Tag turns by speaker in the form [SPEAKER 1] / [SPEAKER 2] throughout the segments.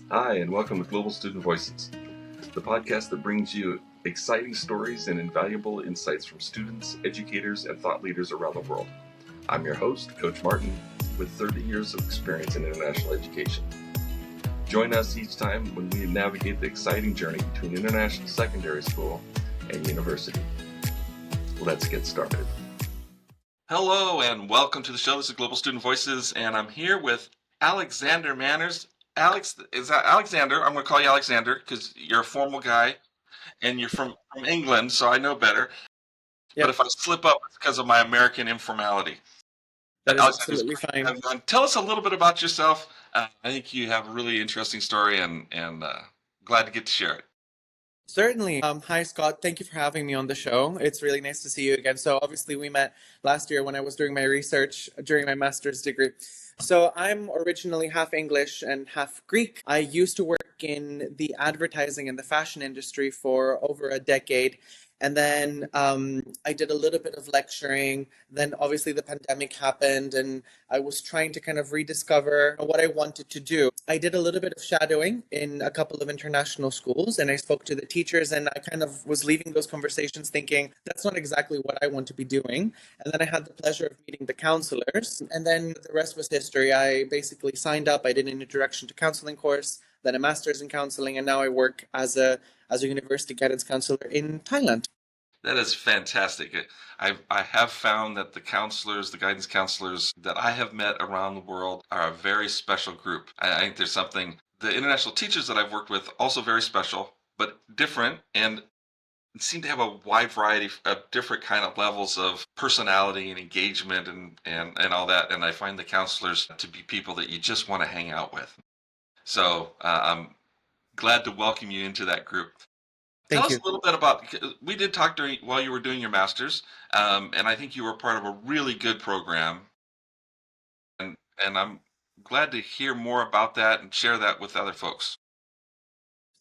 [SPEAKER 1] Hi, and welcome to Global Student Voices, the podcast that brings you exciting stories and invaluable insights from students, educators, and thought leaders around the world. I'm your host, Coach Martin, with 30 years of experience in international education. Join us each time when we navigate the exciting journey between international secondary school and university. Let's get started. Hello, and welcome to the show. This is Global Student Voices, and I'm here with Alexander Manners. Alex, is that Alexander? I'm going to call you Alexander because you're a formal guy and you're from England, so I know better.
[SPEAKER 2] Yep.
[SPEAKER 1] But if I slip up, it's because of my American informality.
[SPEAKER 2] That is
[SPEAKER 1] Alexander's
[SPEAKER 2] absolutely
[SPEAKER 1] great to
[SPEAKER 2] fine.
[SPEAKER 1] have you on. Tell us a little bit about yourself. I think you have a really interesting story, and glad to get to share it.
[SPEAKER 2] Certainly. Hi, Scott. Thank you for having me on the show. It's really nice to see you again. So obviously we met last year when I was doing my research during my master's degree. So I'm originally half English and half Greek. I used to work in the advertising and the fashion industry for over a decade. And then I did a little bit of lecturing. Then obviously the pandemic happened and I was trying to kind of rediscover what I wanted to do. I did a little bit of shadowing in a couple of international schools and I spoke to the teachers and I kind of was leaving those conversations thinking that's not exactly what I want to be doing. And then I had the pleasure of meeting the counselors and then the rest was history. I basically signed up. I did an introduction to counseling course, then a master's in counseling, and now I work as a university guidance counselor in Thailand.
[SPEAKER 1] That is fantastic. I have found that the counselors, the guidance counselors that I have met around the world are a very special group. I think there's something, the international teachers that I've worked with, also very special, but different, and seem to have a wide variety of different kind of levels of personality and engagement and all that. And I find the counselors to be people that you just want to hang out with. So I'm glad to welcome you into that group. Tell
[SPEAKER 2] Thank
[SPEAKER 1] us
[SPEAKER 2] you.
[SPEAKER 1] a little bit about, we did talk while you were doing your master's, and I think you were part of a really good program, and I'm glad to hear more about that and share that with other folks.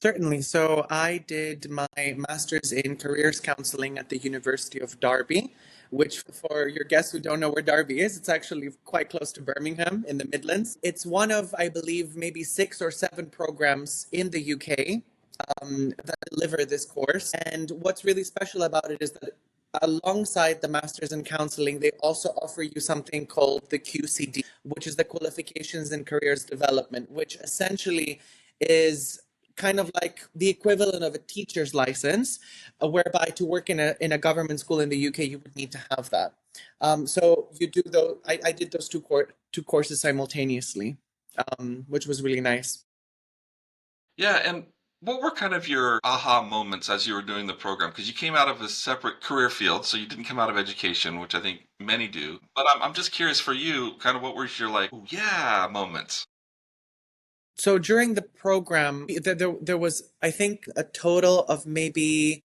[SPEAKER 2] Certainly. So I did my master's in careers counseling at the University of Derby, which for your guests who don't know where Derby is, it's actually quite close to Birmingham in the Midlands. It's one of, I believe, maybe 6 or 7 programs in the UK that deliver this course. And what's really special about it is that alongside the master's in counseling, they also offer you something called the QCD, which is the Qualifications in Careers Development, which essentially is kind of like the equivalent of a teacher's license, whereby to work in a government school in the UK, you would need to have that. So you do those. I did those two courses simultaneously, which was really nice.
[SPEAKER 1] Yeah, and what were kind of your aha moments as you were doing the program? Because you came out of a separate career field, so you didn't come out of education, which I think many do. But I'm just curious for you, kind of what were your like, "Ooh, yeah, moments?"
[SPEAKER 2] So during the program, there was, I think, a total of maybe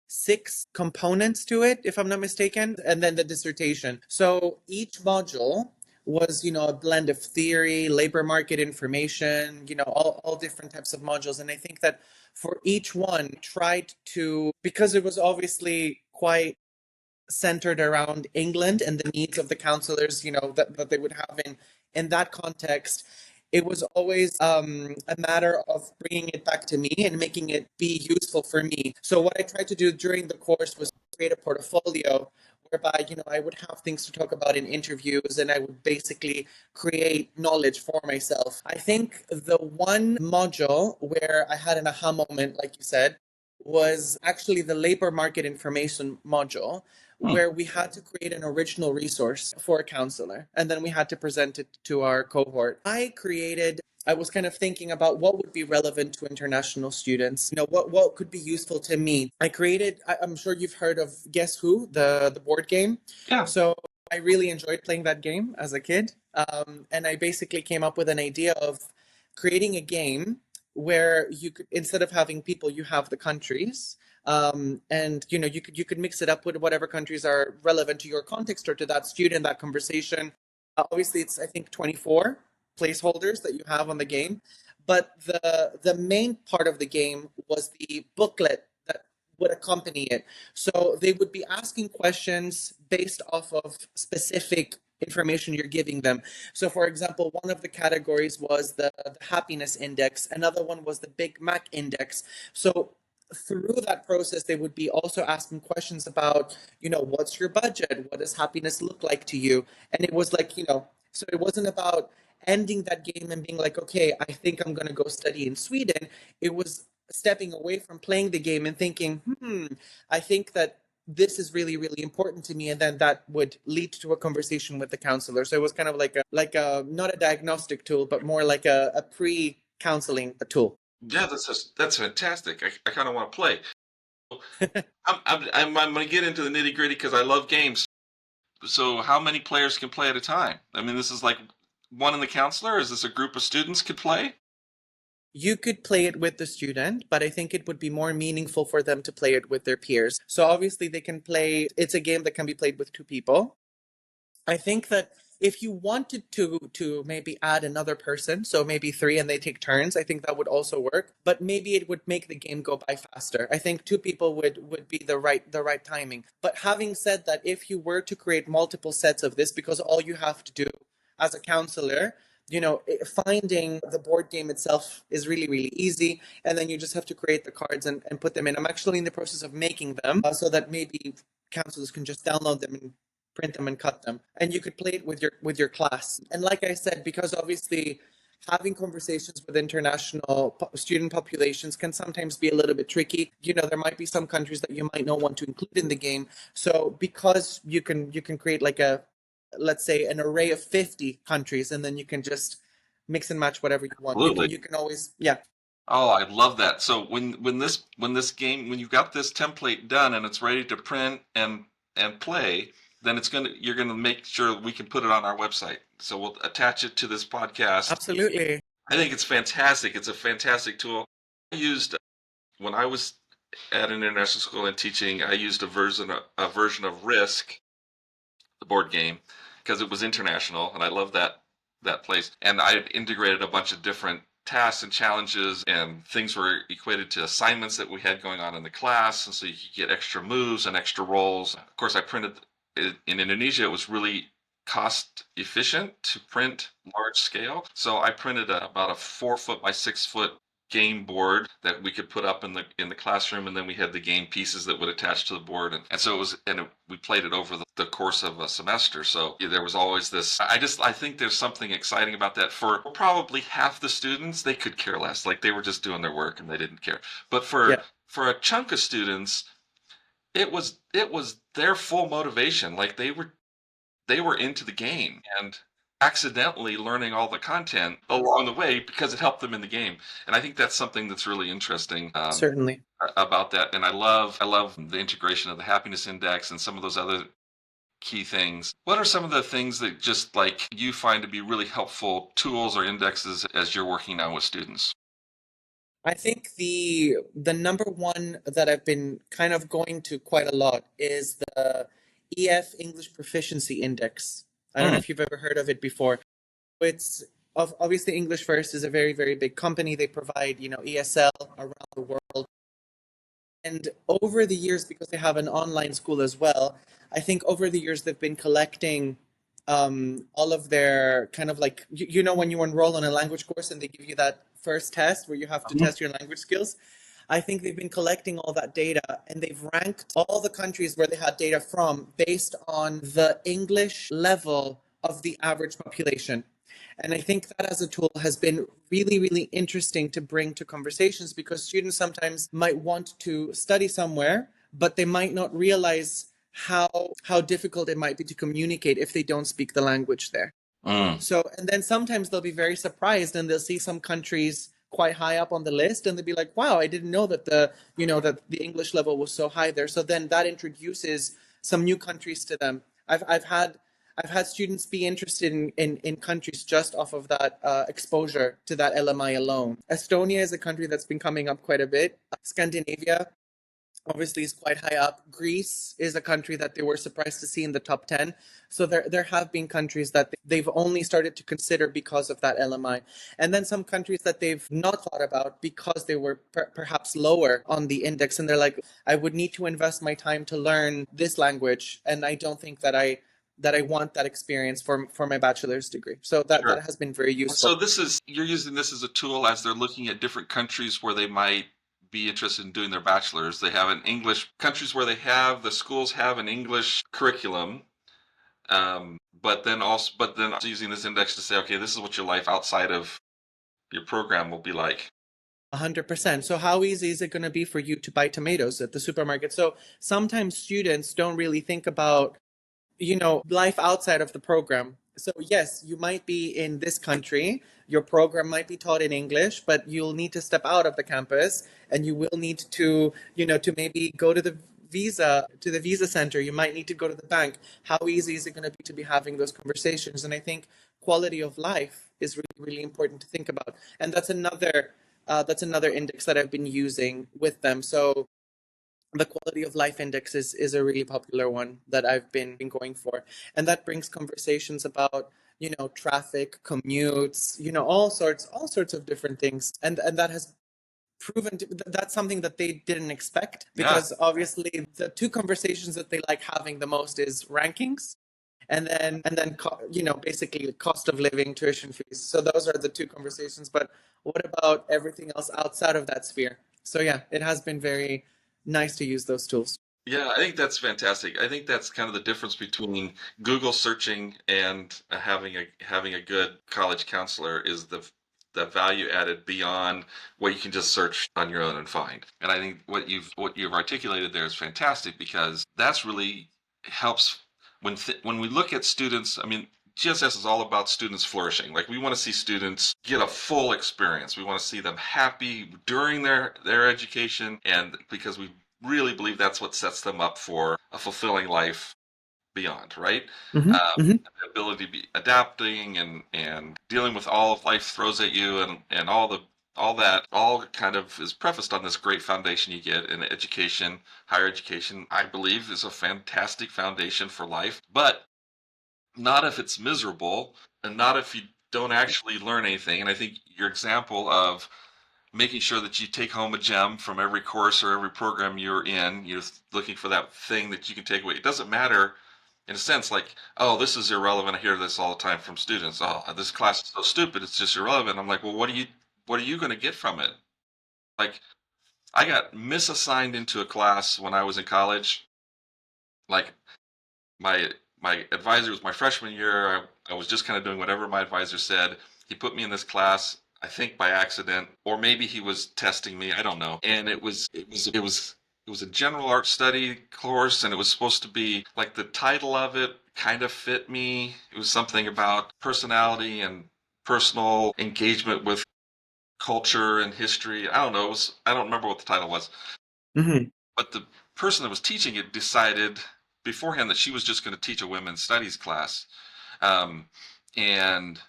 [SPEAKER 2] 6 components to it, if I'm not mistaken, and then the dissertation. So each module was, a blend of theory, labor market information, all different types of modules. And I think that for each one, tried to, because it was obviously quite centered around England and the needs of the counselors, that they would have in that context. It was always a matter of bringing it back to me and making it be useful for me. So what I tried to do during the course was create a portfolio whereby, I would have things to talk about in interviews and I would basically create knowledge for myself. I think the one module where I had an aha moment, like you said, was actually the labor market information module,
[SPEAKER 1] Hmm.
[SPEAKER 2] where we had to create an original resource for a counselor and then we had to present it to our cohort. I was kind of thinking about what would be relevant to international students, what could be useful to me. I'm sure you've heard of Guess Who, the board game.
[SPEAKER 1] Yeah.
[SPEAKER 2] So I really enjoyed playing that game as a kid. And I basically came up with an idea of creating a game where you could, instead of having people, you have the countries, and you could mix it up with whatever countries are relevant to your context or to that student, that conversation. Obviously it's, I think, 24 placeholders that you have on the game, but the main part of the game was the booklet that would accompany it. So they would be asking questions based off of specific information you're giving them. So, for example, one of the categories was the happiness index, another one was the Big Mac index. So, through that process, they would be also asking questions about, what's your budget? What does happiness look like to you? And it was like, so it wasn't about ending that game and being like, okay, I think I'm going to go study in Sweden. It was stepping away from playing the game and thinking, I think that this is really, really important to me. And then that would lead to a conversation with the counselor. So it was kind of like a not a diagnostic tool, but more like a pre-counseling tool.
[SPEAKER 1] Yeah, that's fantastic. I kind of want to play. I'm going to get into the nitty gritty because I love games. So how many players can play at a time? I mean, this is like one in the counselor? Is this a group of students could play?
[SPEAKER 2] You could play it with the student, but I think it would be more meaningful for them to play it with their peers. So obviously they can play, it's a game that can be played with two people. I think that if you wanted to maybe add another person, so maybe three and they take turns, I think that would also work. But maybe it would make the game go by faster. I think two people would be the right timing. But having said that, if you were to create multiple sets of this, because all you have to do as a counselor, finding the board game itself is really, really easy. And then you just have to create the cards and put them in. I'm actually in the process of making them so that maybe counselors can just download them and print them and cut them, and you could play it with your class. And like I said, because obviously having conversations with international student populations can sometimes be a little bit tricky. There might be some countries that you might not want to include in the game. So because you can create like a, let's say, an array of 50 countries, and then you can just mix and match whatever you want.
[SPEAKER 1] Absolutely.
[SPEAKER 2] You can always, yeah.
[SPEAKER 1] Oh, I love that. So when you've got this template done and it's ready to print and play, then you're gonna make sure we can put it on our website. So we'll attach it to this podcast.
[SPEAKER 2] Absolutely.
[SPEAKER 1] I think it's fantastic. It's a fantastic tool. I used when I was at an international school and teaching. I used a version of Risk, the board game, because it was international, and I love that place. And I integrated a bunch of different tasks and challenges, and things were equated to assignments that we had going on in the class, and so you could get extra moves and extra rolls. Of course, I printed it in Indonesia. It was really cost efficient to print large scale, so I printed about a 4 foot by 6 foot game board that we could put up in the classroom, and then we had the game pieces that would attach to the board, and so it was, we played it over the course of a semester. So yeah, there was always this. I think there's something exciting about that. For probably half the students, they could care less, like they were just doing their work and they didn't care. But for a chunk of students, it was their full motivation. Like they were into the game and accidentally learning all the content along the way because it helped them in the game. And I think that's something that's really interesting
[SPEAKER 2] Certainly.
[SPEAKER 1] about that. And I love the integration of the happiness index and some of those other key things. What are some of the things that just like you find to be really helpful tools or indexes as you're working now with students?
[SPEAKER 2] I think the number one that I've been kind of going to quite a lot is the EF English Proficiency Index. I don't know
[SPEAKER 1] Hmm.
[SPEAKER 2] if you've ever heard of it before. It's obviously English First is a very, very big company. They provide, ESL around the world. And over the years, because they have an online school as well, I think over the years they've been collecting all of their kind of like, when you enroll on a language course and they give you that first test where you have to test your language skills. I think they've been collecting all that data and they've ranked all the countries where they had data from based on the English level of the average population. And I think that as a tool has been really, really interesting to bring to conversations because students sometimes might want to study somewhere, but they might not realize how difficult it might be to communicate if they don't speak the language there.
[SPEAKER 1] Mm.
[SPEAKER 2] So, and then sometimes they'll be very surprised and they'll see some countries quite high up on the list and they'll be like, wow, I didn't know that the English level was so high there. So then that introduces some new countries to them. I've had students be interested in countries just off of that exposure to that LMI alone. Estonia is a country that's been coming up quite a bit. Scandinavia obviously is quite high up. Greece is a country that they were surprised to see in the top 10. So there have been countries that they've only started to consider because of that LMI. And then some countries that they've not thought about because they were perhaps lower on the index. And they're like, I would need to invest my time to learn this language. And I don't think that that I want that experience for my bachelor's degree. So
[SPEAKER 1] Sure.
[SPEAKER 2] that has been very
[SPEAKER 1] So
[SPEAKER 2] useful.
[SPEAKER 1] you're using this as a tool as they're looking at different countries where they might be interested in doing their bachelor's. They have an English countries where the schools have an English curriculum. But then also using this index to say, okay, this is what your life outside of your program will be like.
[SPEAKER 2] 100%. So how easy is it going to be for you to buy tomatoes at the supermarket? So sometimes students don't really think about, life outside of the program. So yes, you might be in this country, your program might be taught in English, but you'll need to step out of the campus and you will need to, to maybe go to the visa center. You might need to go to the bank. How easy is it going to be having those conversations? And I think quality of life is really, really important to think about. And that's another index that I've been using with them. So the quality of life index is a really popular one that I've been going for. And that brings conversations about, traffic, commutes, all sorts of different things. And that has that's something that they didn't expect,
[SPEAKER 1] Yeah.
[SPEAKER 2] because obviously the two conversations that they like having the most is rankings and then basically cost of living, tuition fees. So those are the two conversations. But what about everything else outside of that sphere? So yeah, it has been very nice to use those tools.
[SPEAKER 1] Yeah, I think that's fantastic. I think that's kind of the difference between Google searching and having a good college counselor is the value added beyond what you can just search on your own and find. And I think what you've articulated there is fantastic, because that's really helps when we look at students. I mean, GSS is all about students flourishing. Like, we want to see students get a full experience. We want to see them happy during their education, and because we really believe that's what sets them up for a fulfilling life beyond, right?
[SPEAKER 2] Mm-hmm. Mm-hmm.
[SPEAKER 1] The ability to be adapting and dealing with all of life throws at you, and all that all kind of is prefaced on this great foundation you get in education. Higher education, I believe, is a fantastic foundation for life, but not if it's miserable, and not if you don't actually learn anything. And I think your example of making sure that you take home a gem from every course or every program you're in, you're looking for that thing that you can take away. It doesn't matter, in a sense, like, oh, this is irrelevant. I hear this all the time from students. Oh, this class is so stupid, it's just irrelevant. I'm like, well, what are you going to get from it? Like, I got misassigned into a class when I was in college. Like, my advisor was my freshman year. I was just kind of doing whatever my advisor said. He put me in this class, I think by accident, or maybe he was testing me. I don't know. And it was a general art study course, and it was supposed to be like, the title of it kind of fit me. It was something about personality and personal engagement with culture and history. I don't know. I don't remember what the title was.
[SPEAKER 2] Mm-hmm.
[SPEAKER 1] But the person that was teaching it decided beforehand that she was just going to teach a women's studies class, um, and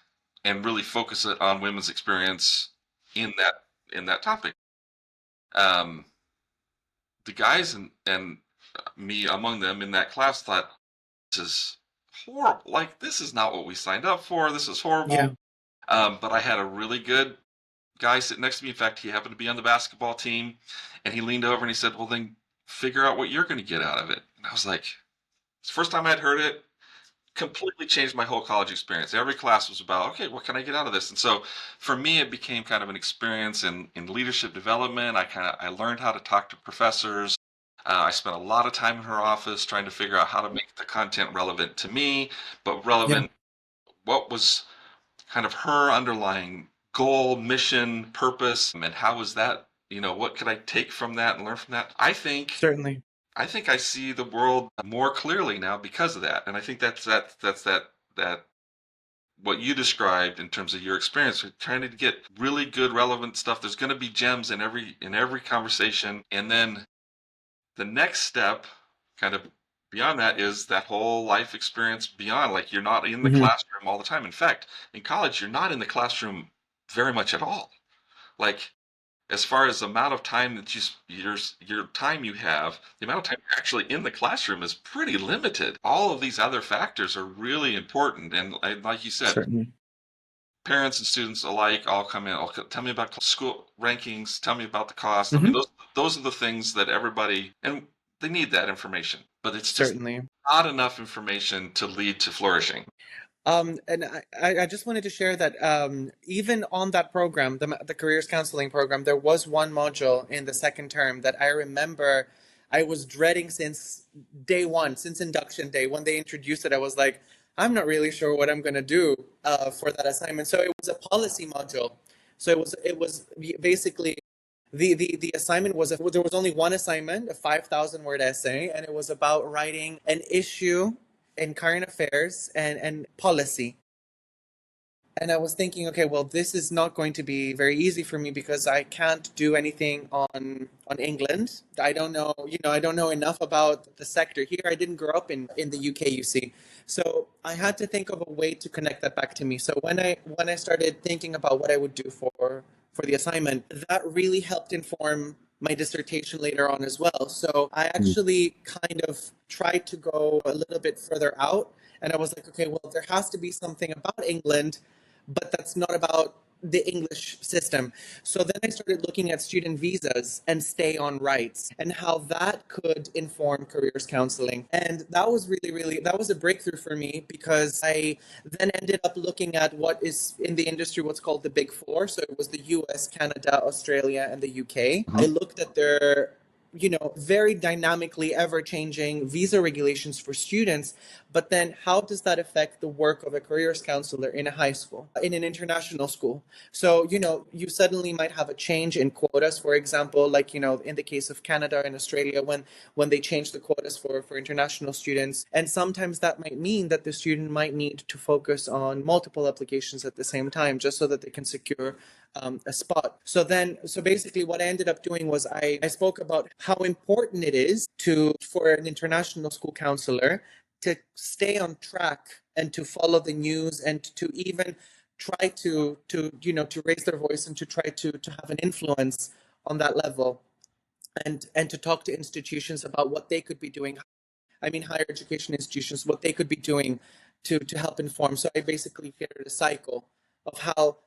[SPEAKER 1] really focus it on women's experience in that topic. Um, the guys and me among them in that class thought, this is horrible. Like, this is not what we signed up for. This is
[SPEAKER 2] Yeah.
[SPEAKER 1] horrible. But I had a really good guy sitting next to me. In fact, he happened to be on the basketball team, and he leaned over and he said, well, then figure out what you're going to get out of it. And I was like, it's the first time I'd heard it. Completely changed my whole college experience. Every class was about, okay, what can I get out of this? And so for me, it became kind of an experience in leadership development. I learned how to talk to professors. I spent a lot of time in her office trying to figure out how to make the content relevant to me, but
[SPEAKER 2] Yeah.
[SPEAKER 1] relevant, what was kind of her underlying goal, mission, purpose, and how was that, what could I take from that and learn from that?
[SPEAKER 2] Certainly.
[SPEAKER 1] I think I see the world more clearly now because of that. And I think that's what you described in terms of your experience with trying to get really good relevant stuff. There's going to be gems in every conversation. And then the next step, kind of beyond that, is that whole life experience beyond. Like, you're not in the
[SPEAKER 2] Mm-hmm.
[SPEAKER 1] classroom all the time. In fact, in college, you're not in the classroom very much at all. Like, as far as the amount of time that your time you have, the amount of time you're actually in the classroom is pretty limited. All of these other factors are really important, and like you said,
[SPEAKER 2] Certainly.
[SPEAKER 1] parents and students alike all come in. Tell me about school rankings. Tell me about the cost. I mean,
[SPEAKER 2] Mm-hmm.
[SPEAKER 1] those are the things that everybody, and they need that information, but it's just
[SPEAKER 2] Certainly.
[SPEAKER 1] not enough information to lead to flourishing.
[SPEAKER 2] And I just wanted to share that even on that program, the careers counseling program, there was one module in the second term that I remember I was dreading since day one, since induction day. When they introduced it, I was like, I'm not really sure what I'm going to do for that assignment. So it was a policy module. So it was basically the assignment was there was only one assignment, a 5,000 word essay, and it was about writing an issue in current affairs and policy. And I was thinking, okay, well, this is not going to be very easy for me because I can't do anything on England. I don't know, I don't know enough about the sector here. I didn't grow up in the UK, you see. So I had to think of a way to connect that back to me. So when I started thinking about what I would do for the assignment, that really helped inform my dissertation later on as well. So I actually kind of tried to go a little bit further out, and I was like, okay, well, there has to be something about England, but that's not about the English system. So then I started looking at student visas and stay on rights and how that could inform careers counseling. And that was really, that was a breakthrough for me because I then ended up looking at what is in the industry, what's called the Big Four. So it was the US, Canada, Australia, and the UK. I looked at their very dynamically ever changing visa regulations for students. But then how does that affect the work of a careers counselor in a high school, in an international school? So, you suddenly might have a change in quotas, for example, like, in the case of Canada and Australia, when they change the quotas for international students. And sometimes that might mean that the student might need to focus on multiple applications at the same time, just so that they can secure a spot. So basically what I ended up doing was I spoke about how important it is for an international school counselor to stay on track and to follow the news and to even try to raise their voice and to try to have an influence on that level and to talk to institutions about what they could be doing. I mean, higher education institutions, what they could be doing to help inform. So I basically created a cycle of how,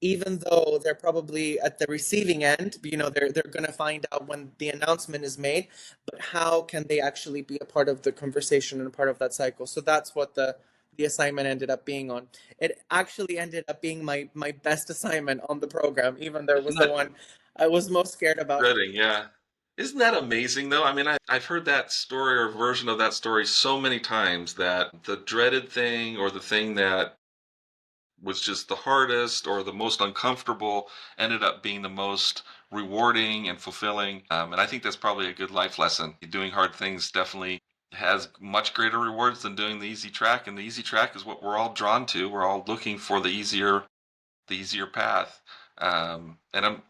[SPEAKER 2] even though they're probably at the receiving end, they're going to find out when the announcement is made, but how can they actually be a part of the conversation and a part of that cycle? So that's what the assignment ended up being on. It actually ended up being my best assignment on the program, even though it was
[SPEAKER 1] Isn't
[SPEAKER 2] the
[SPEAKER 1] that
[SPEAKER 2] one I was most scared about.
[SPEAKER 1] dreading? Yeah. Isn't that amazing, though? I mean, I've heard that story or version of that story so many times that the dreaded thing or the thing that was just the hardest or the most uncomfortable ended up being the most rewarding and fulfilling. And I think that's probably a good life lesson. Doing hard things definitely has much greater rewards than doing the easy track. And the easy track is what we're all drawn to. We're all looking for the easier path. And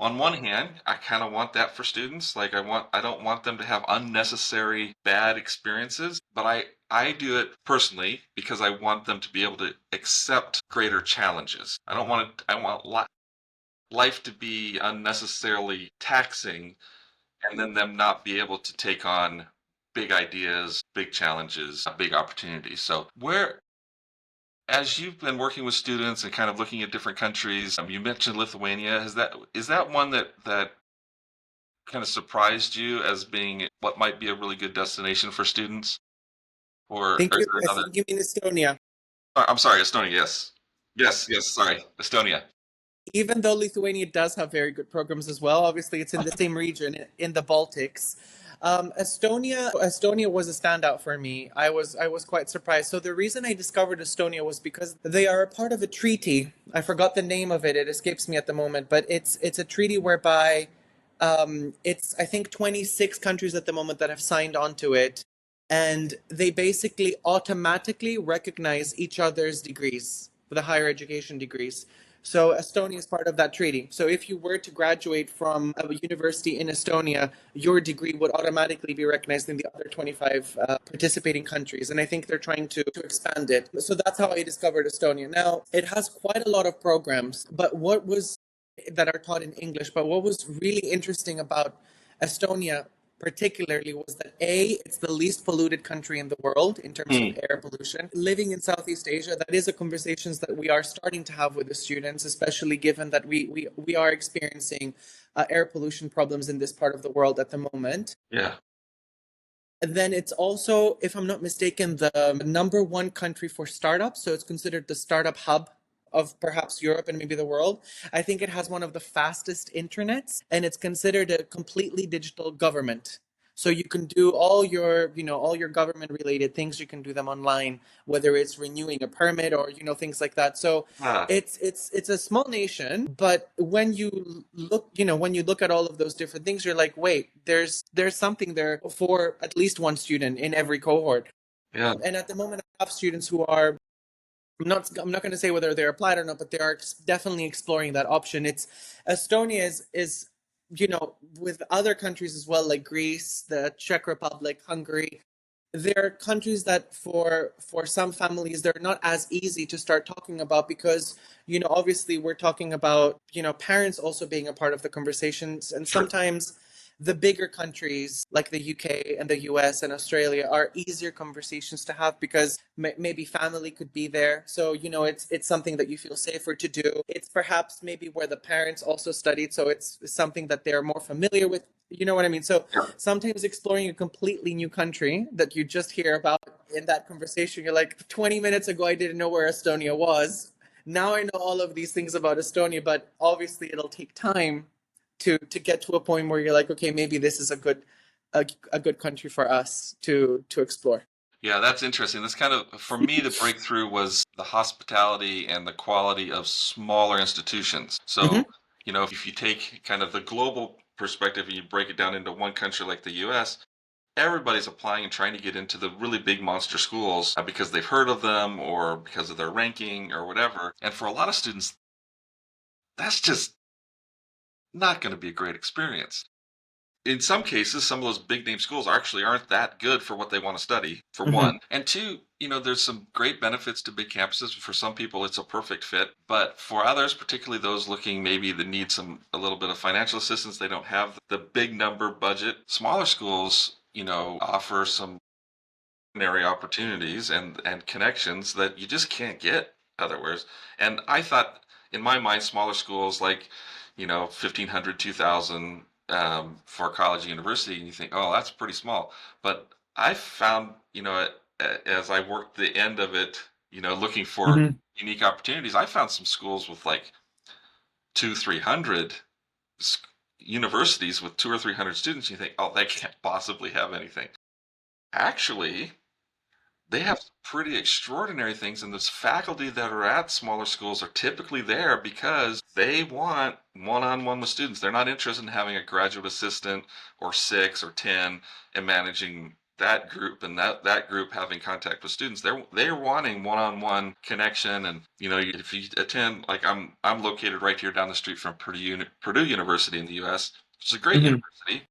[SPEAKER 1] on one hand, I kind of want that for students. Like I don't want them to have unnecessary bad experiences, but I do it personally because I want them to be able to accept greater challenges. I want life to be unnecessarily taxing and then them not be able to take on big ideas, big challenges, big opportunities. So as you've been working with students and kind of looking at different countries, you mentioned Lithuania. Is that one that kind of surprised you as being what might be a really good destination for students, or is there
[SPEAKER 2] I
[SPEAKER 1] another?
[SPEAKER 2] think you mean Estonia.
[SPEAKER 1] I'm sorry, Estonia. Yes, yes, yes. Sorry, Estonia.
[SPEAKER 2] Even though Lithuania does have very good programs as well, obviously it's in the same region in the Baltics. Estonia was a standout for me. I was quite surprised. So the reason I discovered Estonia was because they are a part of a treaty. I forgot the name of it. It escapes me at the moment, but it's a treaty whereby it's, I think, 26 countries at the moment that have signed on to it, and they basically automatically recognize each other's degrees, the higher education degrees. So Estonia is part of that treaty. So if you were to graduate from a university in Estonia, your degree would automatically be recognized in the other 25 participating countries. And I think they're trying to expand it. So that's how I discovered Estonia. Now, it has quite a lot of programs, but what was that are taught in English. But what was really interesting about Estonia particularly was that it's the least polluted country in the world in terms of
[SPEAKER 1] Hmm.
[SPEAKER 2] air pollution. Living in Southeast Asia, that is a conversations that we are starting to have with the students, especially given that we are experiencing air pollution problems in this part of the world at the moment.
[SPEAKER 1] Yeah.
[SPEAKER 2] And then it's also, if I'm not mistaken, the number one country for startups. So it's considered the startup hub of perhaps Europe and maybe the world. I think it has one of the fastest internets, and it's considered a completely digital government. So you can do all your government related things, you can do them online, whether it's renewing a permit or, things like that. So
[SPEAKER 1] Ah,
[SPEAKER 2] it's a small nation, but when you look at all of those different things, you're like, wait, there's something there for at least one student in every cohort.
[SPEAKER 1] yeah,
[SPEAKER 2] And at the moment, I have students who are, I'm not going to say whether they're applied or not, but they are definitely exploring that option. It's Estonia is with other countries as well, like Greece, the Czech Republic, Hungary. They're countries that for some families they're not as easy to start talking about because obviously we're talking about parents also being a part of the conversations, and
[SPEAKER 1] sure.
[SPEAKER 2] sometimes the bigger countries like the UK and the US and Australia are easier conversations to have because maybe family could be there. So, it's something that you feel safer to do. It's perhaps maybe where the parents also studied, so it's something that they're more familiar with. You know what I mean? So
[SPEAKER 1] Yeah.
[SPEAKER 2] sometimes exploring a completely new country that you just hear about in that conversation, you're like, 20 minutes ago, I didn't know where Estonia was. Now I know all of these things about Estonia, but obviously it'll take time to get to a point where you're like, okay, maybe this is a good country for us to explore.
[SPEAKER 1] Yeah, that's interesting. That's kind of, for me, the breakthrough was the hospitality and the quality of smaller institutions. So,
[SPEAKER 2] Hmm.
[SPEAKER 1] if you take kind of the global perspective and you break it down into one country like the US, everybody's applying and trying to get into the really big monster schools because they've heard of them or because of their ranking or whatever. And for a lot of students, that's just not going to be a great experience. In some cases, some of those big name schools actually aren't that good for what they want to study, for
[SPEAKER 2] Hmm.
[SPEAKER 1] one. And two, there's some great benefits to big campuses. For some people, it's a perfect fit. But for others, particularly those looking maybe that need a little bit of financial assistance, they don't have the big number budget. Smaller schools, offer some extraordinary opportunities and connections that you just can't get otherwise. And I thought, in my mind, smaller schools like 1,500, 2,000 for college and university, and you think, oh, that's pretty small. But I found, as I worked the end of it, looking for
[SPEAKER 2] Hmm.
[SPEAKER 1] unique opportunities, I found some schools with like 300 universities with 200 or 300 students. You think, oh, they can't possibly have anything. Actually, they have some pretty extraordinary things, and this faculty that are at smaller schools are typically there because they want one-on-one with students. They're not interested in having a graduate assistant or 6 or 10 and managing that group and that group having contact with students. They're wanting one-on-one connection. And if you attend, like I'm located right here down the street from Purdue University in the U.S., which is a great
[SPEAKER 2] Hmm.
[SPEAKER 1] university.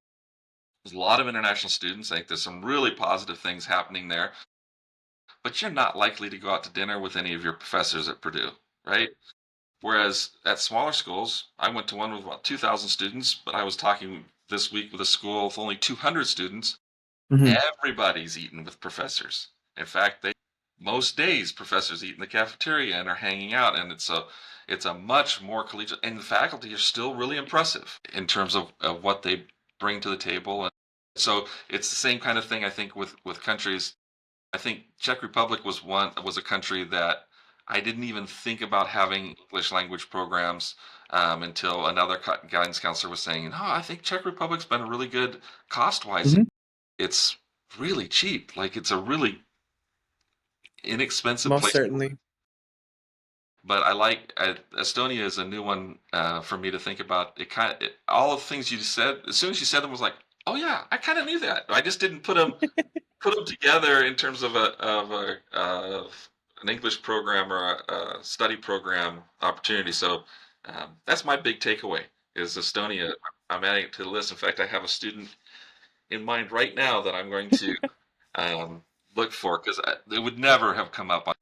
[SPEAKER 1] There's a lot of international students. I think there's some really positive things happening there, but you're not likely to go out to dinner with any of your professors at Purdue, right? Whereas at smaller schools, I went to one with about 2,000 students, but I was talking this week with a school with only 200 students.
[SPEAKER 2] Hmm.
[SPEAKER 1] Everybody's eating with professors. In fact, most days professors eat in the cafeteria and are hanging out, and it's a much more collegiate, and the faculty are still really impressive in terms of what they bring to the table. And so it's the same kind of thing, I think, with countries. I think Czech Republic was a country that I didn't even think about having English language programs until another guidance counselor was saying, "No, I think Czech Republic's been really good cost-wise.
[SPEAKER 2] Hmm.
[SPEAKER 1] It's really cheap. Like it's a really inexpensive
[SPEAKER 2] Most
[SPEAKER 1] place."
[SPEAKER 2] certainly.
[SPEAKER 1] But I like Estonia is a new one for me to think about. All the things you said, as soon as you said them, was like, "Oh yeah, I kind of knew that. I just didn't put them together in terms of an English program or a study program opportunity." So that's my big takeaway is Estonia. I'm adding it to the list. In fact, I have a student in mind right now that I'm going to um, look for because it would never have come up.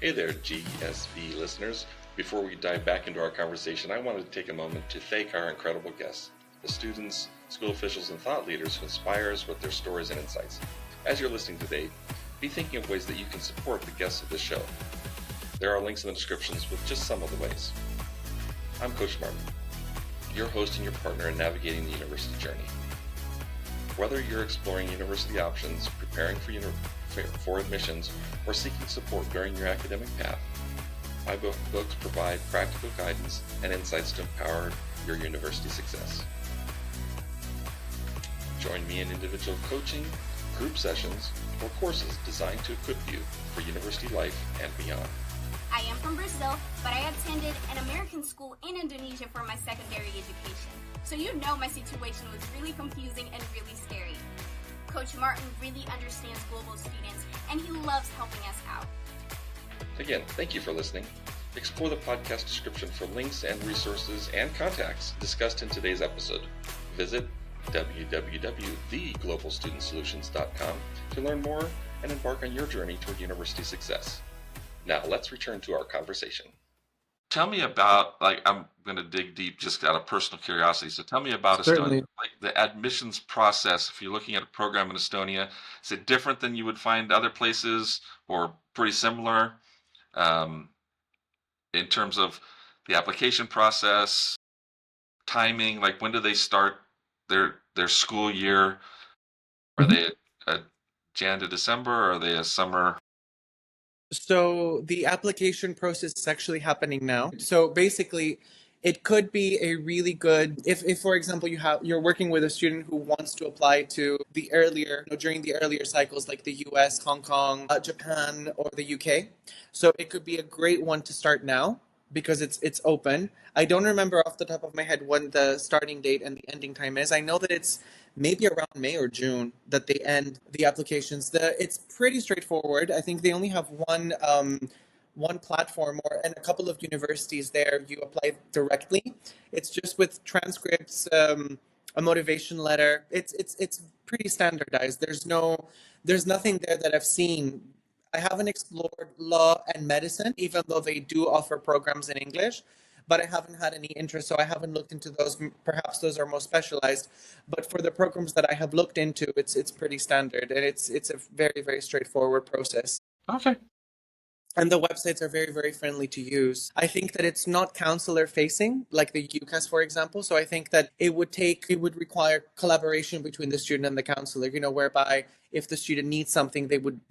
[SPEAKER 1] Hey there, GSV listeners. Before we dive back into our conversation, I wanted to take a moment to thank our incredible guests, the students, school officials, and thought leaders who inspire us with their stories and insights. As you're listening today, be thinking of ways that you can support the guests of this show. There are links in the descriptions with just some of the ways. I'm Coach Martin, your host and your partner in navigating the university journey. Whether you're exploring university options, preparing for admissions, or seeking support during your academic path, my books provide practical guidance and insights to empower your university success. Join me in individual coaching, group sessions, or courses designed to equip you for university life and beyond.
[SPEAKER 3] I am from Brazil, but I attended an American school in Indonesia for my secondary education. So you know my situation was really confusing and really scary. Coach Martin really understands global students, and he loves helping us out.
[SPEAKER 1] Again, thank you for listening. Explore the podcast description for links and resources and contacts discussed in today's episode. Visit www.theglobalstudentsolutions.com to learn more and embark on your journey toward university success. Now, let's return to our conversation. Tell me about, I'm going to dig deep just out of personal curiosity. So tell me about
[SPEAKER 2] Certainly.
[SPEAKER 1] Estonia, the admissions process. If you're looking at a program in Estonia, is it different than you would find other places or pretty similar in terms of the application process, timing? Like, when do they start their school year? Are they a Jan to December, or are they a summer?
[SPEAKER 2] So the application process is actually happening now. So basically, it could be a really good if for example you're working with a student who wants to apply to the earlier during the earlier cycles like the US, Hong Kong, Japan, or the UK. So it could be a great one to start now because it's open. I don't remember off the top of my head when the starting date and the ending time is. I know that it's maybe around May or June that they end the applications. It's pretty straightforward. I think they only have one platform and a couple of universities there. You apply directly. It's just with transcripts, a motivation letter. It's pretty standardized. There's nothing there that I've seen. I haven't explored law and medicine, even though they do offer programs in English, but I haven't had any interest, so I haven't looked into those. Perhaps those are more specialized, but for the programs that I have looked into, it's pretty standard, and it's a very, very straightforward process.
[SPEAKER 1] Okay.
[SPEAKER 2] And the websites are very, very friendly to use. I think that it's not counselor facing, like the UCAS, for example. So I think that it would require collaboration between the student and the counselor, whereby if the student needs something, they would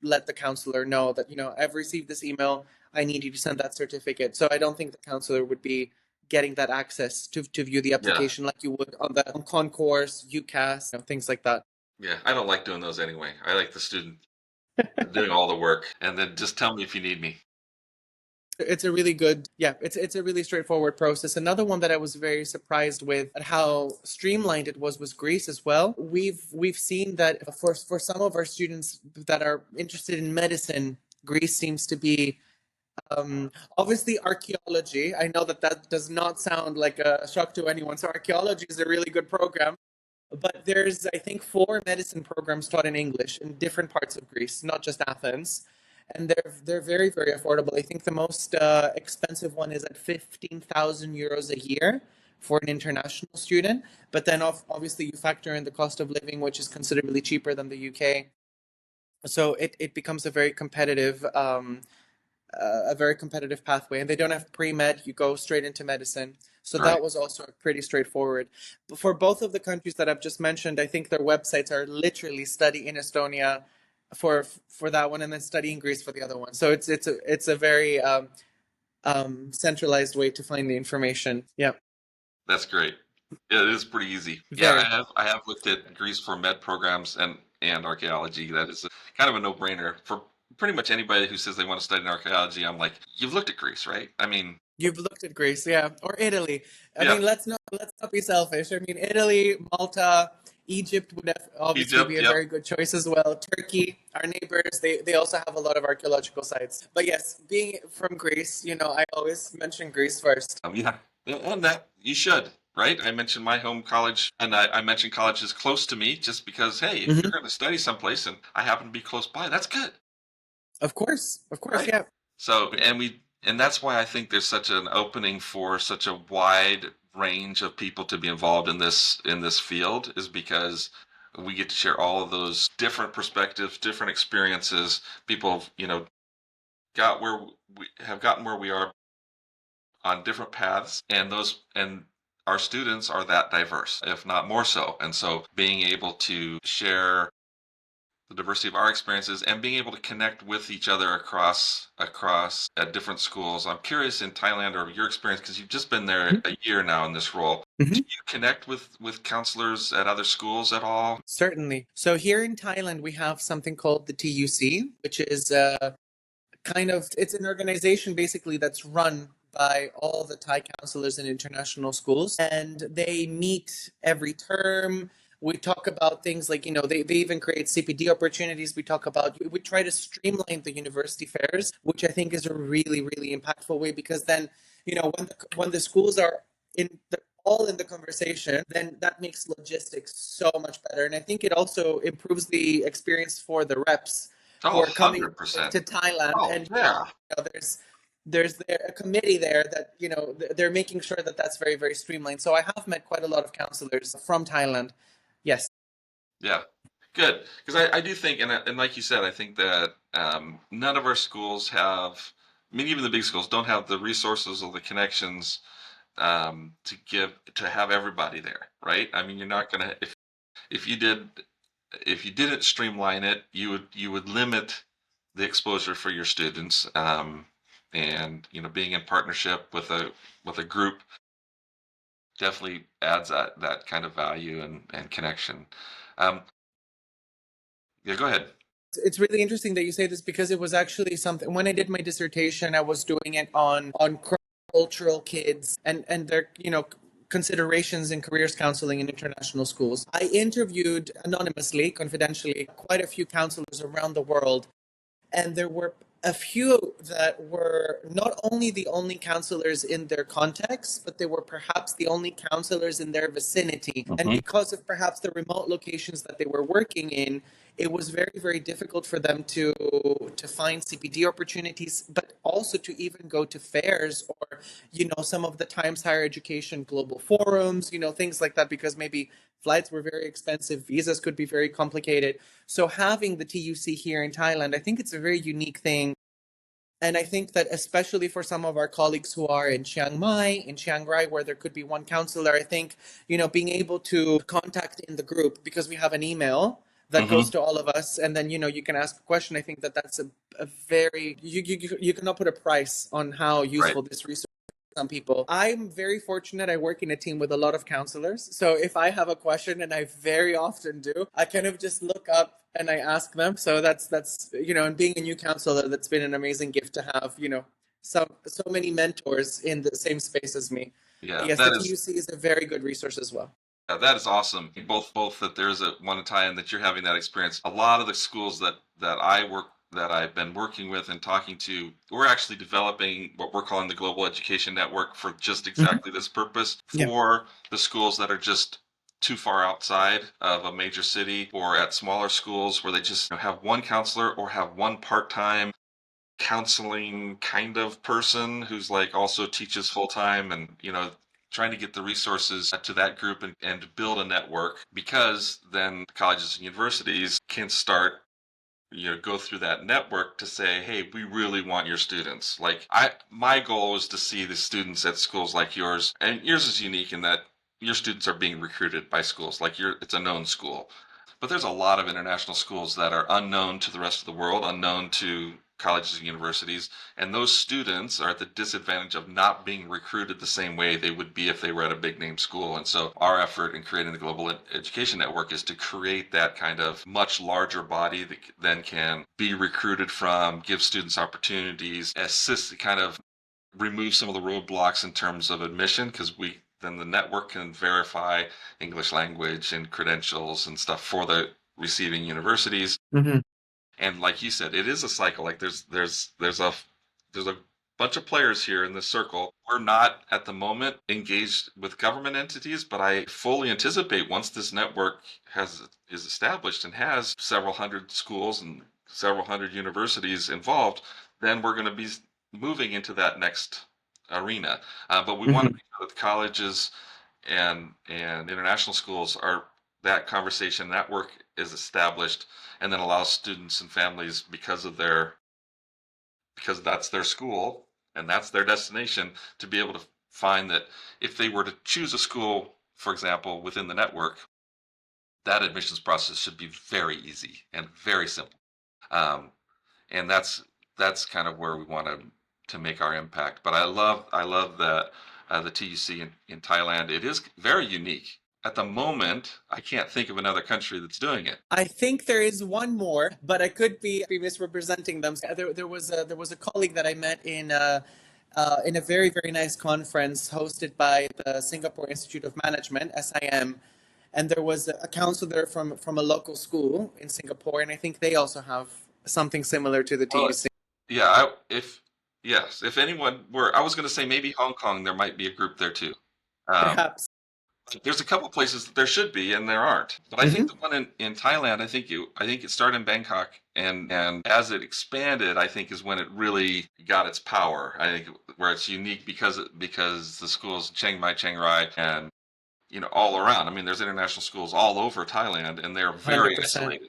[SPEAKER 2] let the counselor know that, I've received this email, I need you to send that certificate. So I don't think the counselor would be getting that access to view the application like you would on Concourse, UCAS, things like that.
[SPEAKER 1] Yeah, I don't like doing those anyway. I like the student doing all the work, and then just tell me if you need me.
[SPEAKER 2] It's a really good, it's a really straightforward process. Another one that I was very surprised with at how streamlined it was Greece as well. We've seen that for some of our students that are interested in medicine, Greece seems to be obviously archaeology. I know that does not sound like a shock to anyone. So archaeology is a really good program. But there's, I think, 4 medicine programs taught in English in different parts of Greece, not just Athens, and they're very, very affordable. I think the most expensive one is at 15,000 euros a year for an international student. But then obviously you factor in the cost of living, which is considerably cheaper than the UK. So it becomes a very competitive pathway, and they don't have pre-med. You go straight into medicine. So
[SPEAKER 1] Right.
[SPEAKER 2] that was also pretty straightforward. But for both of the countries that I've just mentioned, I think their websites are literally study in Estonia for that one, and then study in Greece for the other one. So it's a very centralized way to find the information. Yeah,
[SPEAKER 1] That's great. Yeah, it is pretty easy. Yeah,
[SPEAKER 2] very.
[SPEAKER 1] I have looked at Greece for med programs and archaeology. That is kind of a no-brainer for pretty much anybody who says they want to study archaeology. I'm like, you've looked at Greece, right? I mean,
[SPEAKER 2] You've looked at Greece, yeah, or Italy. I
[SPEAKER 1] yeah,
[SPEAKER 2] mean, let's not be selfish. I mean, Italy, Malta, Egypt would obviously
[SPEAKER 1] Egypt,
[SPEAKER 2] be a
[SPEAKER 1] yep.
[SPEAKER 2] very good choice as well. Turkey, our neighbors, they also have a lot of archaeological sites. But yes, being from Greece, I always mention Greece first.
[SPEAKER 1] Yeah, and that you should, right? I mentioned my home college, and I mentioned colleges close to me just because, hey, if you're
[SPEAKER 2] Hmm.
[SPEAKER 1] going to study someplace and I happen to be close by, that's good,
[SPEAKER 2] Of course,
[SPEAKER 1] right?
[SPEAKER 2] yeah.
[SPEAKER 1] So, and that's why I think there's such an opening for such a wide range of people to be involved in this field, is because we get to share all of those different perspectives, different experiences. People, got where we have gotten where we are on different paths, and our students are that diverse, if not more so. And so being able to share the diversity of our experiences and being able to connect with each other across at different schools. I'm curious in Thailand or your experience, because you've just been there a year now in this role. Do
[SPEAKER 2] Mhm.
[SPEAKER 1] you connect with counselors at other schools at all?
[SPEAKER 2] Certainly. So here in Thailand, we have something called the TUC, which is it's an organization basically that's run by all the Thai counselors in international schools, and they meet every term. We talk about things like, they even create CPD opportunities. We try to streamline the university fairs, which I think is a really, really impactful way, because then, when the schools are all in the conversation, then that makes logistics so much better. And I think it also improves the experience for the reps who
[SPEAKER 1] Oh,
[SPEAKER 2] are coming
[SPEAKER 1] 100%.
[SPEAKER 2] to Thailand.
[SPEAKER 1] Oh,
[SPEAKER 2] And
[SPEAKER 1] yeah.
[SPEAKER 2] there's a committee there that, they're making sure that that's very, very streamlined. So I have met quite a lot of counselors from Thailand. Yes.
[SPEAKER 1] Yeah. Good. Because I do think, and like you said, I think that none of our schools have, I mean, even the big schools don't have the resources or the connections to have everybody there, right? I mean, you're not gonna if you did if you didn't streamline it, you would limit the exposure for your students, and being in partnership with a group definitely adds that kind of value and connection. Um, yeah, go ahead.
[SPEAKER 2] It's really interesting that you say this, because it was actually something when I did my dissertation. I was doing it on cultural kids and their considerations in careers counseling in international schools. I interviewed anonymously, confidentially, quite a few counselors around the world, and there were a few that were not only the only counselors in their context, but they were perhaps the only counselors in their vicinity. And
[SPEAKER 1] Hmm.
[SPEAKER 2] because of perhaps the remote locations that they were working in, it was very, very difficult for them to find CPD opportunities, but also to even go to fairs or, some of the Times Higher Education global forums, things like that, because maybe flights were very expensive, visas could be very complicated. So having the TUC here in Thailand, I think it's a very unique thing. And I think that especially for some of our colleagues who are in Chiang Mai, in Chiang Rai, where there could be one counselor, I think, being able to contact in the group, because we have an email that
[SPEAKER 1] Hmm.
[SPEAKER 2] goes to all of us, and then, you can ask a question. I think that that's a very, you cannot put a price on how
[SPEAKER 1] Right.
[SPEAKER 2] useful this resource some people. I'm very fortunate. I work in a team with a lot of counselors. So if I have a question, and I very often do, I kind of just look up and I ask them. So that's and being a new counselor, that's been an amazing gift to have, so many mentors in the same space as me. But
[SPEAKER 1] Yeah,
[SPEAKER 2] yes, the
[SPEAKER 1] that is
[SPEAKER 2] TUC is a very good resource as well.
[SPEAKER 1] that is awesome. Both that there's a one in Thailand that you're having that experience. A lot of the schools that I've been working with and talking to, we're actually developing what we're calling the Global Education Network for just
[SPEAKER 2] Mhm.
[SPEAKER 1] exactly this purpose
[SPEAKER 2] Yeah.
[SPEAKER 1] for the schools that are just too far outside of a major city, or at smaller schools where they just have one counselor or have one part-time counseling kind of person who's like also teaches full time, and trying to get the resources to that group and build a network, because then colleges and universities can start go through that network to say, hey, we really want your students. Like my goal is to see the students at schools like yours, and yours is unique in that your students are being recruited by schools like it's a known school. But there's a lot of international schools that are unknown to the rest of the world, unknown to colleges and universities, and those students are at the disadvantage of not being recruited the same way they would be if they were at a big name school. And so our effort in creating the Global Education Network is to create that kind of much larger body that then can be recruited from, give students opportunities, assist, kind of remove some of the roadblocks in terms of admission, because then the network can verify English language and credentials and stuff for the receiving universities.
[SPEAKER 2] Hmm.
[SPEAKER 1] And like you said, it is a cycle. Like there's a bunch of players here in this circle. We're not at the moment engaged with government entities, but I fully anticipate once this network is established and has several hundred schools and several hundred universities involved, then we're going to be moving into that next arena. But we want to
[SPEAKER 2] Hmm.
[SPEAKER 1] make sure that colleges and international schools are that conversation network is established, and then allows students and families, because that's their school and that's their destination, to be able to find that if they were to choose a school, for example, within the network, that admissions process should be very easy and very simple. Um, and that's kind of where we want to make our impact. But I love that the TUC in Thailand, it is very unique. At the moment, I can't think of another country that's doing it.
[SPEAKER 2] I think there is one more, but I could be misrepresenting them. There was a colleague that I met in a very very nice conference hosted by the Singapore Institute of Management (SIM), and there was a counselor from a local school in Singapore, and I think they also have something similar to the
[SPEAKER 1] Well,
[SPEAKER 2] TUC.
[SPEAKER 1] yeah, if yes, if anyone were, I was going to say maybe Hong Kong, there might be a group there too. Um,
[SPEAKER 2] Perhaps.
[SPEAKER 1] there's a couple places that there should be, and there aren't. But I think
[SPEAKER 2] Hmm.
[SPEAKER 1] the one in Thailand, I think it started in Bangkok, and as it expanded, I think is when it really got its power. I think where it's unique because the schools Chiang Mai, Chiang Rai, and all around. I mean, there's international schools all over Thailand, and they're very
[SPEAKER 2] 100%.
[SPEAKER 1] isolated.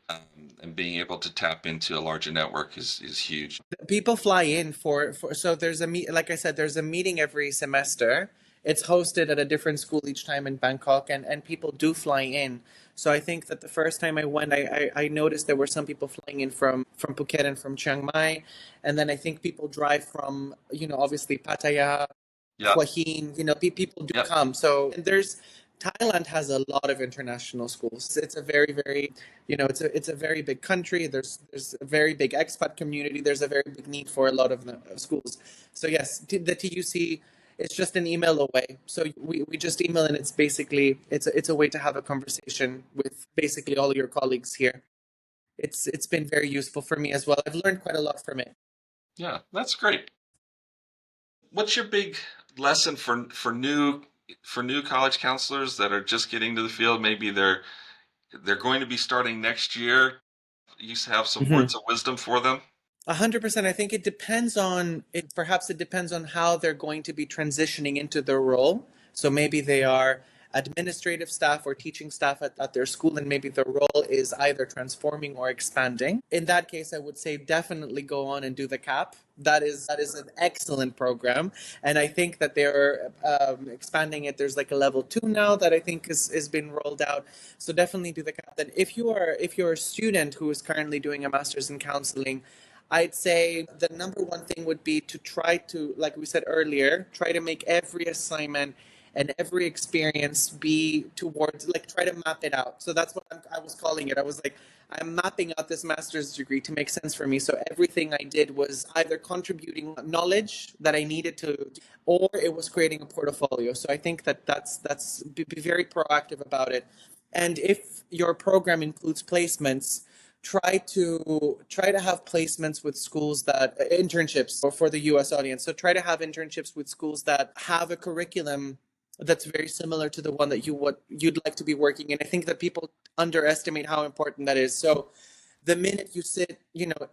[SPEAKER 1] And being able to tap into a larger network is huge.
[SPEAKER 2] People fly in for so there's like I said, there's a meeting every semester. It's hosted at a different school each time in Bangkok, and people do fly in. So I think that the first time I went, I noticed there were some people flying in from Phuket and from Chiang Mai, and then I think people drive from, obviously Pattaya,
[SPEAKER 1] Yeah,
[SPEAKER 2] Hua Hin, people do
[SPEAKER 1] yeah,
[SPEAKER 2] come. So and there's Thailand has a lot of international schools. It's a very, very, it's a very big country. There's a very big expat community. There's a very big need for a lot of the schools. So yes, the TUC is just an email away. So we just email, and it's a way to have a conversation with basically all your colleagues here. It's been very useful for me as well. I've learned quite a lot from it.
[SPEAKER 1] yeah. That's great. What's your big lesson for new college counselors that are just getting to the field? Maybe they're going to be starting next year. You have some words of wisdom for them?
[SPEAKER 2] 100%. I think it depends on it. Perhaps it depends on how they're going to be transitioning into their role. So maybe they are administrative staff or teaching staff at their school, and maybe their role is either transforming or expanding. In that case, I would say definitely go on and do the CAP. That is an excellent program, and I think that they're expanding it. There's like a level 2 now that I think is been rolled out. So definitely do the CAP. Then if you're a student who is currently doing a master's in counseling, I'd say the number one thing would be to try to, like we said earlier, try to make every assignment and every experience be towards, like, try to map it out. So that's what I was calling it. I was like, I'm mapping out this master's degree to make sense for me. So everything I did was either contributing knowledge that I needed to, or it was creating a portfolio. So I think that's be very proactive about it. And if your program includes placements, try to have placements with schools that internships for the US audience. So try to have internships with schools that have a curriculum that's very similar to the one that you'd like to be working in. I think that people underestimate how important that is. So the minute you sit,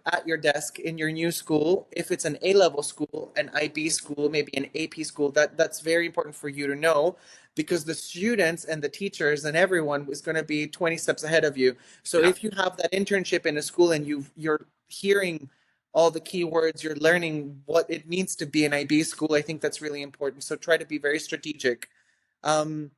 [SPEAKER 2] at your desk in your new school, if it's an A-level school, an IB school, maybe an AP school, that's very important for you to know, because the students and the teachers and everyone is going to be 20 steps ahead of you. So
[SPEAKER 1] Yeah,
[SPEAKER 2] if you have that internship in a school and you're hearing all the keywords, you're learning what it means to be an IB school, I think that's really important. So try to be very strategic. Um,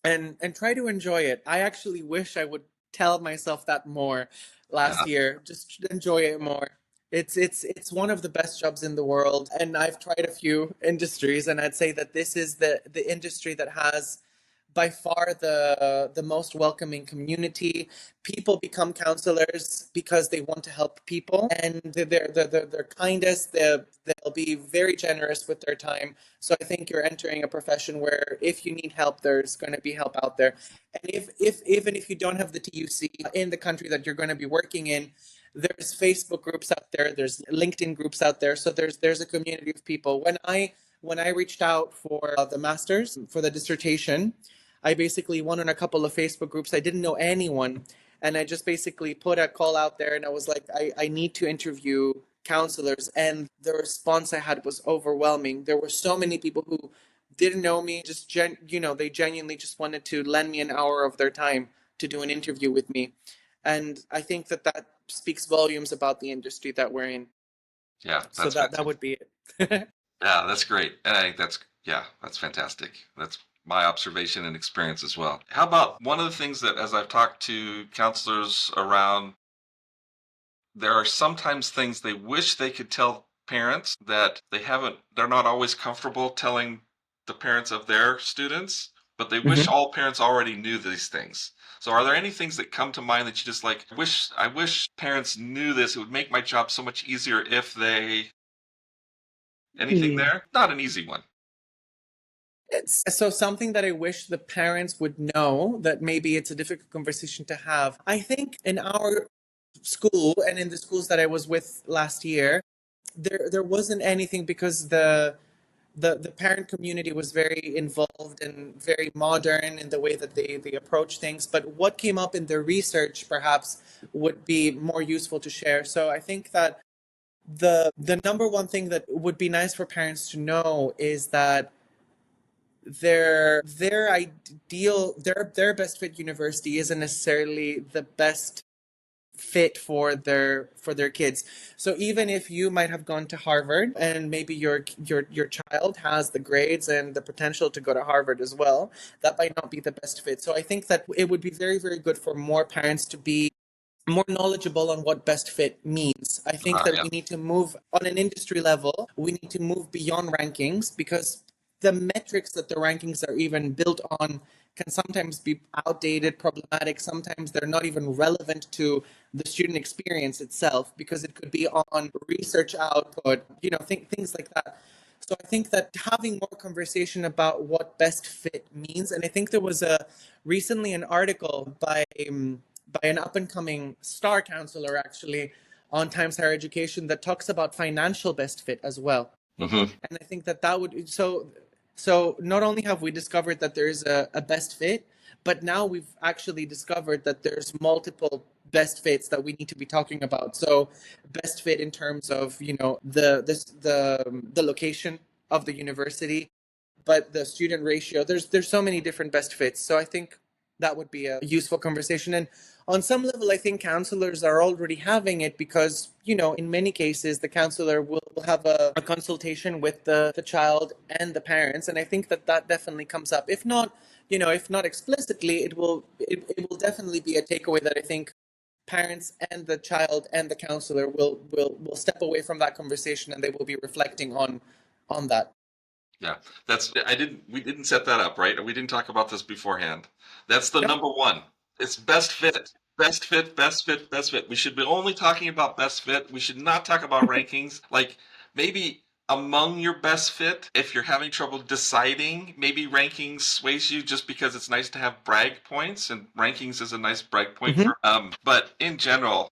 [SPEAKER 2] and try to enjoy it. I actually wish I would tell myself that more
[SPEAKER 1] yeah,
[SPEAKER 2] last year. Just enjoy it more. It's one of the best jobs in the world, and I've tried a few industries, and I'd say that this is the industry that has by far the most welcoming community. People become counselors because they want to help people, and they're kindest. They'll be very generous with their time. So I think you're entering a profession where if you need help, there's going to be help out there. And if even if you don't have the TUC in the country that you're going to be working in, there's Facebook groups out there, there's LinkedIn groups out there. So there's a community of people. When I reached out for the masters for the dissertation, I basically went on a couple of Facebook groups. I didn't know anyone, and I just basically put a call out there, and I was like, I need to interview counselors, and the response I had was overwhelming. There were so many people who didn't know me, just they genuinely just wanted to lend me an hour of their time to do an interview with me. And I think that speaks volumes about the industry that we're in.
[SPEAKER 1] yeah.
[SPEAKER 2] So
[SPEAKER 1] That's
[SPEAKER 2] that
[SPEAKER 1] fantastic.
[SPEAKER 2] would be it.
[SPEAKER 1] Yeah, that's great, and I think Yeah, that's fantastic. That's my observation and experience as well. How about one of the things that, as I've talked to counselors around, there are sometimes things they wish they could tell parents that they're not always comfortable telling the parents of their students, but they wish all parents already knew these things. So are there any things that come to mind that you just like, I wish parents knew this. It would make my job so much easier if they, anything
[SPEAKER 2] Mhm.
[SPEAKER 1] there? Not an easy one.
[SPEAKER 2] It's so something that I wish the parents would know that maybe it's a difficult conversation to have. I think in our school and in the schools that I was with last year, there wasn't anything because the parent community was very involved and very modern in the way that they approach things. But what came up in the research perhaps would be more useful to share. So I think that the number one thing that would be nice for parents to know is that their ideal their best fit university isn't necessarily the best fit for their kids. So even if you might have gone to Harvard and maybe your child has the grades and the potential to go to Harvard as well, that might not be the best fit. So I think that it would be very, very good for more parents to be more knowledgeable on what best fit means. I think that
[SPEAKER 1] Yeah.
[SPEAKER 2] we need to move on an industry level. We need to move beyond rankings because the metrics that the rankings are even built on can sometimes be outdated, problematic. Sometimes they're not even relevant to the student experience itself because it could be on research output, things like that. So I think that having more conversation about what best fit means, and I think there was a recently an article by an up and coming star counselor actually on Times Higher Education that talks about financial best fit as well.
[SPEAKER 1] Mm-hmm.
[SPEAKER 2] And I think that that would so not only have we discovered that there's a best fit, but now we've actually discovered that there's multiple best fits that we need to be talking about. So best fit in terms of the location of the university, but the student ratio. There's so many different best fits. So I think that would be a useful conversation. And on some level, I think counselors are already having it because, in many cases, the counselor will have a consultation with the child and the parents. And I think that that definitely comes up. If not explicitly, it will definitely be a takeaway that I think parents and the child and the counselor will step away from that conversation and they will be reflecting on that.
[SPEAKER 1] Yeah, we didn't set that up, right? We didn't talk about this beforehand. That's the
[SPEAKER 2] Yep.
[SPEAKER 1] number one. It's best fit. Best fit, best fit, best fit. We should be only talking about best fit. We should not talk about rankings. Like maybe among your best fit, if you're having trouble deciding, maybe rankings sways you just because it's nice to have brag points, and rankings is a nice brag point
[SPEAKER 2] Mhm.
[SPEAKER 1] for but in general,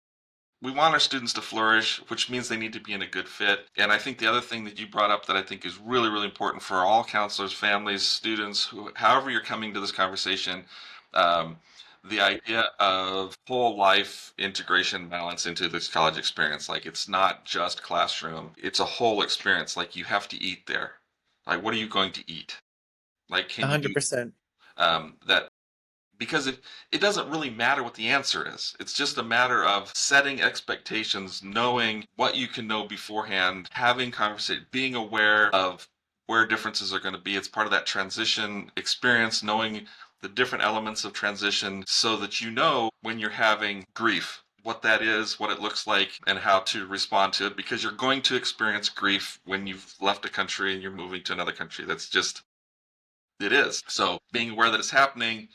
[SPEAKER 1] we want our students to flourish, which means they need to be in a good fit. And I think the other thing that you brought up that I think is really, really important for all counselors, families, students, however you're coming to this conversation, um, the idea of whole life integration balance into this college experience. Like it's not just classroom, it's a whole experience. Like you have to eat there. Like what are you going to eat? Like can you
[SPEAKER 2] 100%.
[SPEAKER 1] that because it doesn't really matter what the answer is. It's just a matter of setting expectations, knowing what you can know beforehand, having conversation, being aware of where differences are going to be. It's part of that transition experience, knowing the different elements of transition so that you know when you're having grief, what that is, what it looks like, and how to respond to it, because you're going to experience grief when you've left a country and you're moving to another country. That's just, it is. So being aware that it's happening,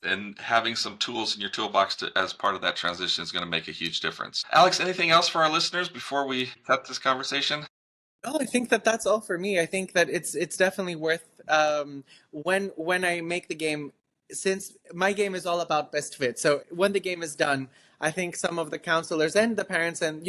[SPEAKER 1] and having some tools in your toolbox as part of that transition is going to make a huge difference. Alex, anything else for our listeners before we cut this conversation?
[SPEAKER 2] No, I think that that's all for me. I think that it's definitely worth when I make the game, since my game is all about best fit. So when the game is done, I think some of the counselors and the parents and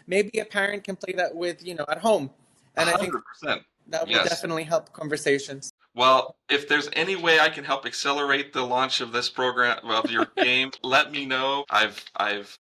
[SPEAKER 2] maybe a parent can play that with at home, and I think
[SPEAKER 1] 100%.
[SPEAKER 2] that will
[SPEAKER 1] Yes.
[SPEAKER 2] definitely help conversations.
[SPEAKER 1] Well, if there's any way I can help accelerate the launch of this program of your game, let me know. I've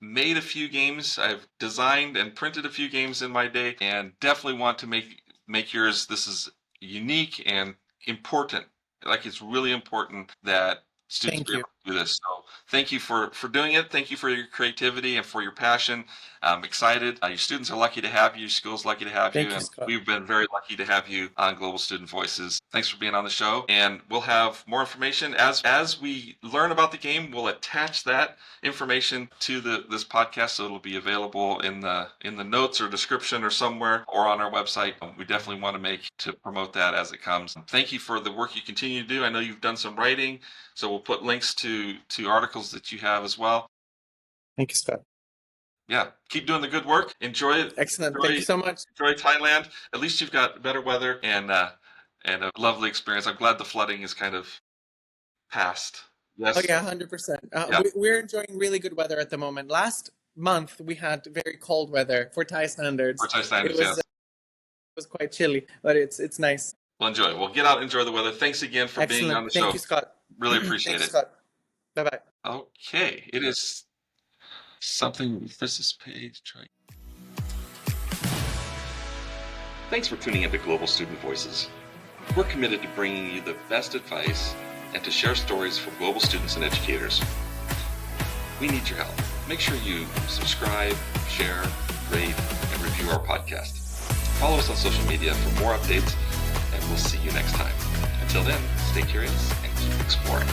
[SPEAKER 1] made a few games. I've designed and printed a few games in my day, and definitely want to make yours. This is unique and important. Like it's really important that students
[SPEAKER 2] Thank
[SPEAKER 1] be
[SPEAKER 2] you.
[SPEAKER 1] able to do this. So thank you for doing it. Thank you for your creativity and for your passion. I'm excited. Your students are lucky to have you. Your school's lucky to have you.
[SPEAKER 2] Thank you,
[SPEAKER 1] And
[SPEAKER 2] Scott.
[SPEAKER 1] we've been very lucky to have you on Global Student Voices. Thanks for being on the show. And we'll have more information. As we learn about the game, we'll attach that information to this podcast, so it'll be available in the notes or description or somewhere, or on our website. We definitely want to promote that as it comes. Thank you for the work you continue to do. I know you've done some writing, so we'll put links to articles that you have as well.
[SPEAKER 2] Thank you, Scott.
[SPEAKER 1] Yeah, keep doing the good work. Enjoy it.
[SPEAKER 2] Excellent. Thank you so much.
[SPEAKER 1] Enjoy Thailand. At least you've got better weather and a lovely experience. I'm glad the flooding is kind of past. Yes.
[SPEAKER 2] Oh yeah, 100%.
[SPEAKER 1] Yeah.
[SPEAKER 2] We're enjoying really good weather at the moment. Last month we had very cold weather for Thai standards.
[SPEAKER 1] For Thai standards,
[SPEAKER 2] yes. It was quite chilly, but it's nice.
[SPEAKER 1] Well, enjoy. Well, get out and enjoy the weather. Thanks again for
[SPEAKER 2] Excellent.
[SPEAKER 1] being on the show.
[SPEAKER 2] Thank you, Scott.
[SPEAKER 1] Really appreciate
[SPEAKER 2] Thanks,
[SPEAKER 1] it.
[SPEAKER 2] Scott. Bye-bye.
[SPEAKER 1] Okay, it is something with this page. Thanks for tuning into Global Student Voices. We're committed to bringing you the best advice and to share stories from global students and educators. We need your help. Make sure you subscribe, share, rate, and review our podcast. Follow us on social media for more updates, and we'll see you next time. Until then, stay curious and keep exploring.